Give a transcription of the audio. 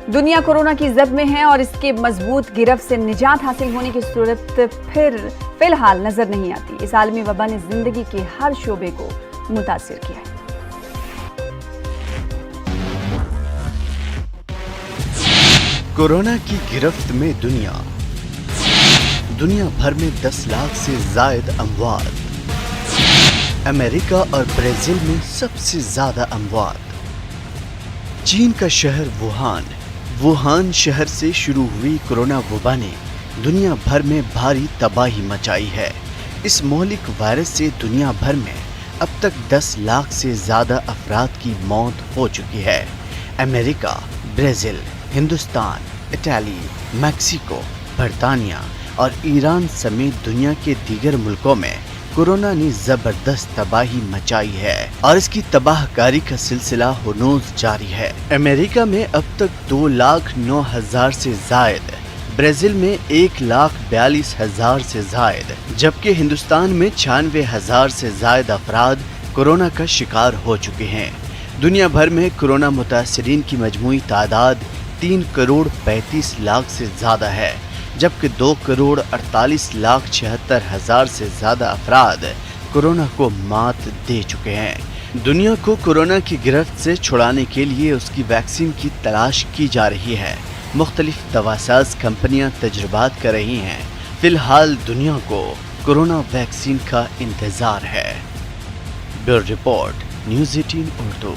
दुनिया कोरोना की जद में है और इसके मजबूत गिरफ्त से निजात हासिल होने की सूरत फिलहाल नजर नहीं आती। इस आलमी वबा ने जिंदगी के हर शोबे को मुतासिर किया है। कोरोना की गिरफ्त में दुनिया भर में 10 लाख से जायद अमवात। अमेरिका और ब्राजील में सबसे ज्यादा अमवात। चीन का शहर वुहान शहर से शुरू हुई कोरोना वबा ने दुनिया भर में भारी तबाही मचाई है। इस मौलिक वायरस से दुनिया भर में अब तक 10 लाख से ज्यादा अफराद की मौत हो चुकी है। America, Brazil, Hindustan, Italy, Mexico, बरतानिया और ईरान समेत दुनिया के दीगर मुल्कों में कोरोना ने जबरदस्त तबाही मचाई है और इसकी तबाहकारी का सिलसिला हनूज जारी है। अमेरिका में अब तक 2,09,000 से जायद, ब्राजील में 1,42,000 से जायद, जबकि हिंदुस्तान में 96,000 से जायद अफराद कोरोना का शिकार हो चुके हैं। दुनिया भर में कोरोना मुतासरीन की मजमूई तादाद 3,35,00,000 से ज्यादा है, जबकि 2,48,76,000 से ज्यादा अफराद कोरोना को मात दे चुके हैं। दुनिया को कोरोना की गिरफ्त से छुड़ाने के लिए उसकी वैक्सीन की तलाश की जा रही है। मुख्तलिफ दवासाज कंपनियां तजुर्बात कर रही हैं। फिलहाल दुनिया को कोरोना वैक्सीन का इंतजार है। Bureau report, news 18 Urdu.